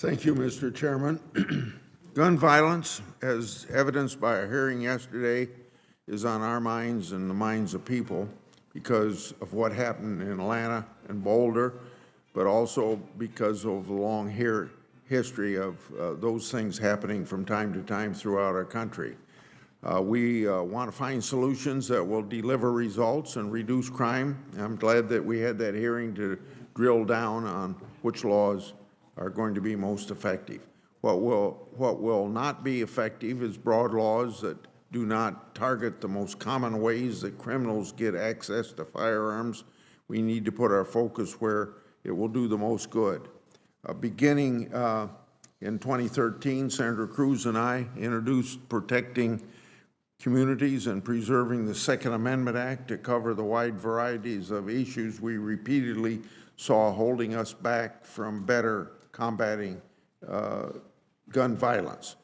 Thank you, Mr. Chairman. Gun violence, as evidenced by our hearing yesterday, is on our minds and the minds of people because of what happened in Atlanta and Boulder, but also because of the long history of those things happening from time to time throughout our country. We want to find solutions that will deliver results and reduce crime. I'm glad that we had that hearing to drill down on which laws are going to be most effective. What will not be effective is broad laws that do not target the most common ways that criminals get access to firearms. We need to put our focus where it will do the most good. Beginning in 2013, Senator Cruz and I introduced Protecting Communities and Preserving the Second Amendment Act to cover the wide varieties of issues we repeatedly saw holding us back from better combating gun violence.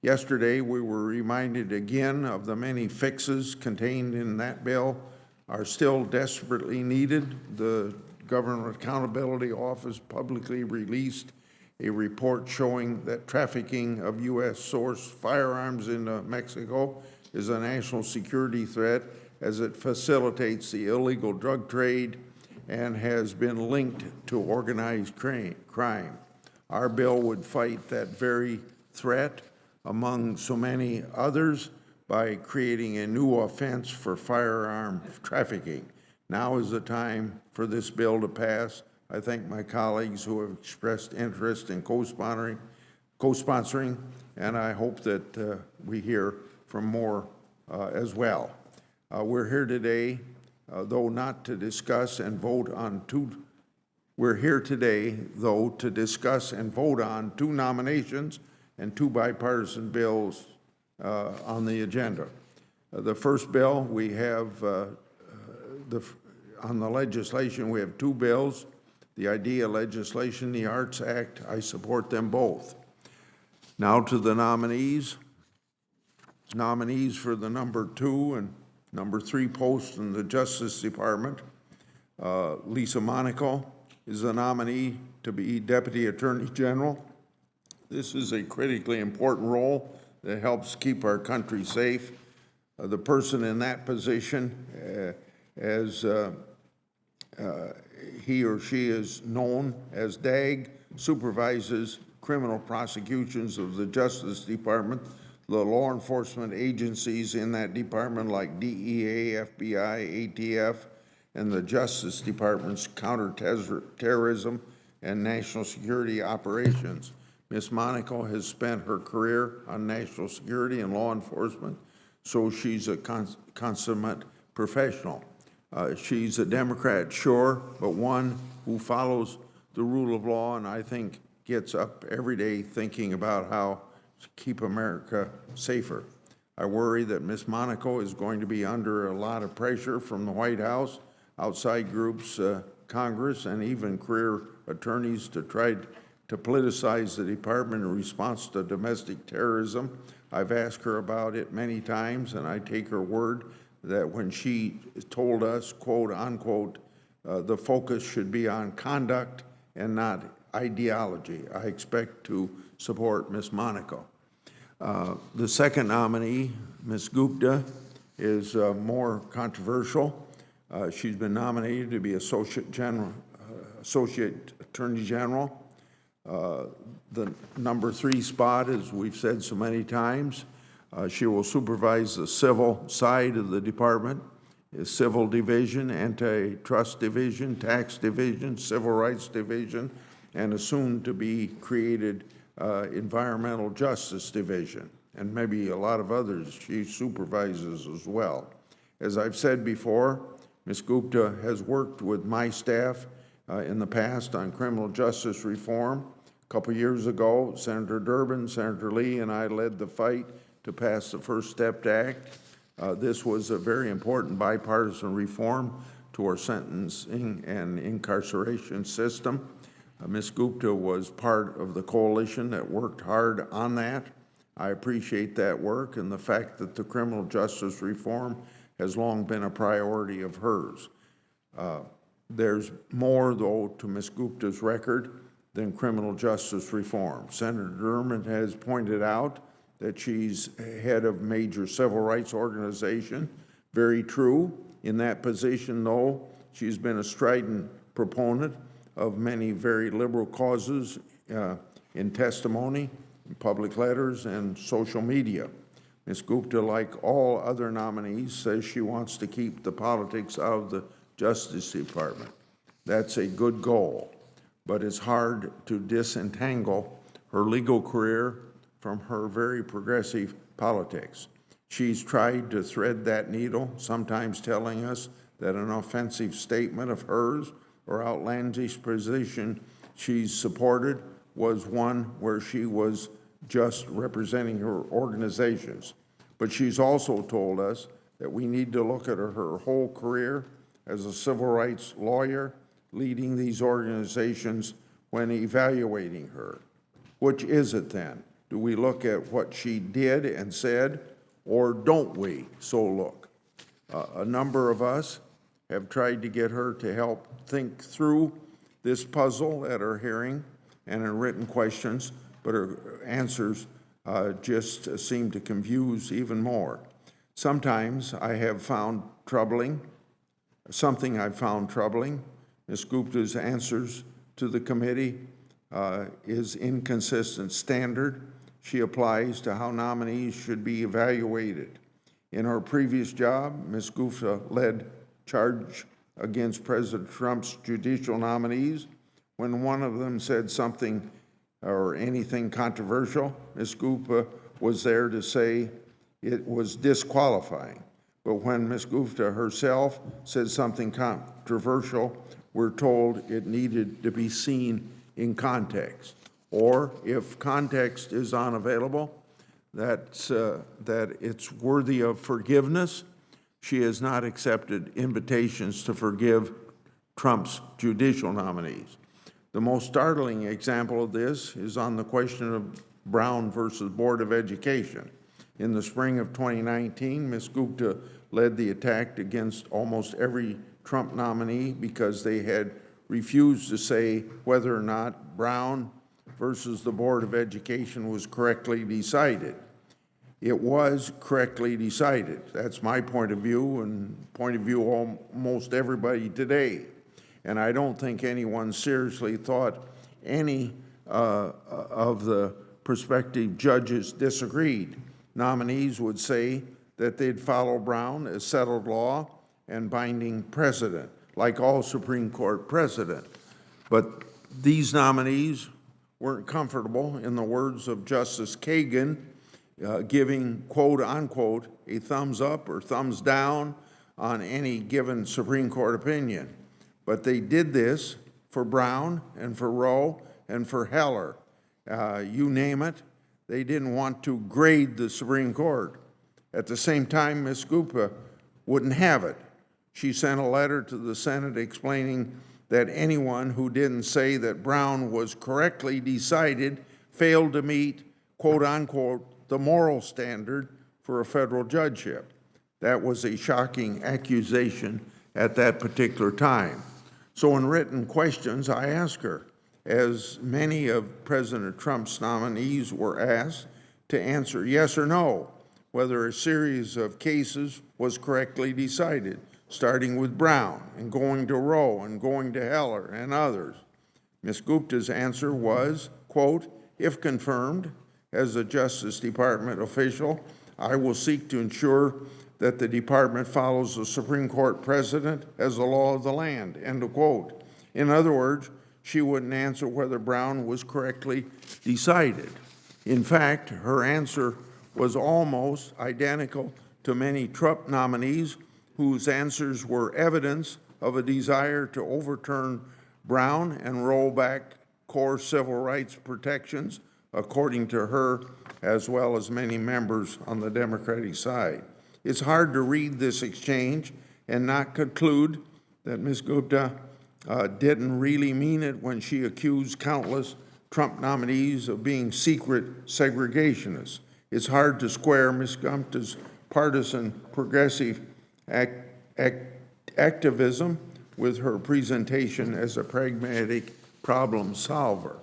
Yesterday, we were reminded again of the many fixes contained in that bill are still desperately needed. The Government Accountability Office publicly released a report showing that trafficking of U.S.-sourced firearms into Mexico is a national security threat as it facilitates the illegal drug trade and has been linked to organized crime. Our bill would fight that very threat, among so many others, by creating a new offense for firearm trafficking. Now is the time for this bill to pass. I thank my colleagues who have expressed interest in co-sponsoring, and I hope that we hear from more as well. We're here today, though not to discuss and vote on two. We're here today, though, to discuss and vote on two nominations and two bipartisan bills on the agenda. The first bill we have, on the legislation, we have two bills. The IDEA legislation, the Arts Act, I support them both. Now to the nominees. Nominees for the number 2 and number 3 posts in the Justice Department. Lisa Monaco is the nominee to be Deputy Attorney General. This is a critically important role that helps keep our country safe. The person in that position, as he or she is known as DAG, supervises criminal prosecutions of the Justice Department, the law enforcement agencies in that department like DEA, FBI, ATF, and the Justice Department's counterterrorism and national security operations. Ms. Monaco has spent her career on national security and law enforcement, so she's a consummate professional. She's a Democrat, sure, but one who follows the rule of law and I think gets up every day thinking about how to keep America safer. I worry that Ms. Monaco is going to be under a lot of pressure from the White House, outside groups, Congress, and even career attorneys to try to politicize the department in response to domestic terrorism. I've asked her about it many times, and I take her word that when she told us, quote, unquote, the focus should be on conduct and not ideology. I expect to support Ms. Monaco. The second nominee, Ms. Gupta, is more controversial. She's been nominated to be Associate Attorney General. The number 3 spot, as we've said so many times, she will supervise the civil side of the department, the civil division, antitrust division, tax division, civil rights division, and a soon-to-be created environmental justice division, and maybe a lot of others she supervises as well. As I've said before, Ms. Gupta has worked with my staff in the past on criminal justice reform. A couple years ago, Senator Durbin, Senator Lee, and I led the fight to pass the First Step Act. This was a very important bipartisan reform to our sentencing and incarceration system. Ms. Gupta was part of the coalition that worked hard on that. I appreciate that work and the fact that the criminal justice reform has long been a priority of hers. There's more, though, to Ms. Gupta's record than criminal justice reform. Senator Durham has pointed out that she's head of major civil rights organization. Very true. In that position, though, she's been a strident proponent of many very liberal causes in testimony, in public letters, and social media. Ms. Gupta, like all other nominees, says she wants to keep the politics out of the Justice Department. That's a good goal, but it's hard to disentangle her legal career from her very progressive politics. She's tried to thread that needle, sometimes telling us that an offensive statement of hers or outlandish position she's supported was one where she was just representing her organizations. But she's also told us that we need to look at her whole career as a civil rights lawyer leading these organizations when evaluating her. Which is it then? Do we look at what she did and said, or don't we so look? A number of us have tried to get her to help think through this puzzle at her hearing and in written questions, but her answers just seem to confuse even more. Something I've found troubling, Ms. Gupta's answers to the committee is inconsistent standard she applies to how nominees should be evaluated. In her previous job, Ms. Gupta led charge against President Trump's judicial nominees. When one of them said something or anything controversial, Ms. Gupta was there to say it was disqualifying. But when Ms. Gupta herself said something controversial, we're told it needed to be seen in context. Or if context is unavailable, that it's worthy of forgiveness. She has not accepted invitations to forgive Trump's judicial nominees. The most startling example of this is on the question of Brown versus Board of Education. In the spring of 2019, Ms. Gupta led the attack against almost every Trump nominee because they had refused to say whether or not Brown versus the Board of Education was correctly decided. It was correctly decided. That's my point of view and point of view of almost everybody today. And I don't think anyone seriously thought any of the prospective judges disagreed. Nominees would say that they'd follow Brown as settled law and binding precedent, like all Supreme Court precedent. But these nominees weren't comfortable, in the words of Justice Kagan, giving, quote unquote, a thumbs up or thumbs down on any given Supreme Court opinion. But they did this for Brown and for Roe and for Heller. You name it, they didn't want to grade the Supreme Court. At the same time, Ms. Gupta wouldn't have it. She sent a letter to the Senate explaining that anyone who didn't say that Brown was correctly decided failed to meet, quote unquote, the moral standard for a federal judgeship. That was a shocking accusation at that particular time. So in written questions, I asked her, as many of President Trump's nominees were asked, to answer yes or no, whether a series of cases was correctly decided, starting with Brown and going to Roe and going to Heller and others. Ms. Gupta's answer was, quote, if confirmed as a Justice Department official, I will seek to ensure that the department follows the Supreme Court precedent as the law of the land, end of quote. In other words, she wouldn't answer whether Brown was correctly decided. In fact, her answer was almost identical to many Trump nominees whose answers were evidence of a desire to overturn Brown and roll back core civil rights protections, according to her, as well as many members on the Democratic side. It's hard to read this exchange and not conclude that Ms. Gupta didn't really mean it when she accused countless Trump nominees of being secret segregationists. It's hard to square Ms. Gupta's partisan progressive activism with her presentation as a pragmatic problem solver.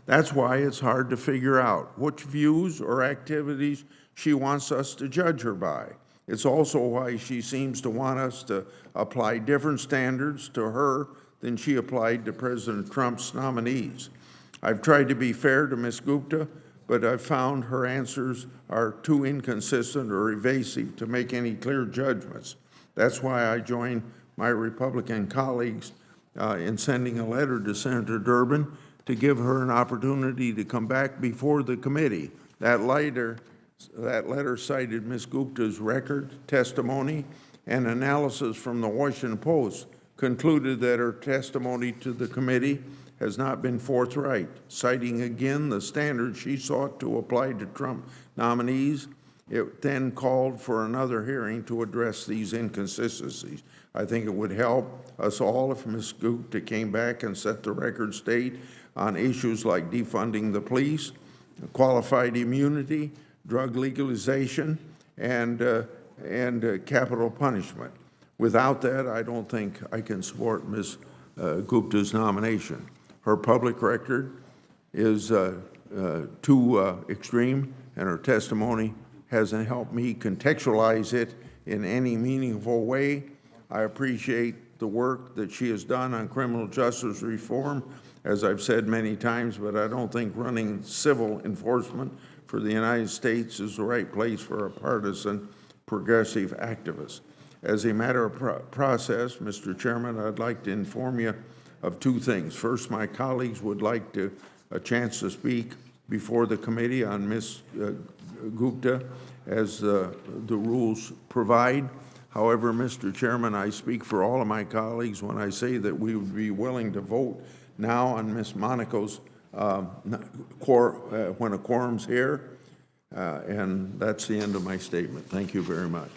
That's why it's hard to figure out which views or activities she wants us to judge her by. It's also why she seems to want us to apply different standards to her than she applied to President Trump's nominees. I've tried to be fair to Ms. Gupta, but I've found her answers are too inconsistent or evasive to make any clear judgments. That's why I joined my Republican colleagues in sending a letter to Senator Durbin to give her an opportunity to come back before the committee. That letter cited Ms. Gupta's record, testimony, and analysis from the Washington Post, concluded that her testimony to the committee has not been forthright, citing again the standards she sought to apply to Trump nominees. It then called for another hearing to address these inconsistencies. I think it would help us all if Ms. Gupta came back and set the record straight on issues like defunding the police, qualified immunity, drug legalization, and capital punishment. Without that, I don't think I can support Ms. Gupta's nomination. Her public record is too extreme, and her testimony hasn't helped me contextualize it in any meaningful way. I appreciate the work that she has done on criminal justice reform, as I've said many times, but I don't think running civil enforcement for the United States is the right place for a partisan progressive activist. As a matter of process, Mr. Chairman, I'd like to inform you of two things. First, my colleagues would like a chance to speak before the committee on Ms. Gupta as the rules provide. However, Mr. Chairman, I speak for all of my colleagues when I say that we would be willing to vote now on Ms. Monaco's when a quorum's here, and that's the end of my statement. Thank you very much.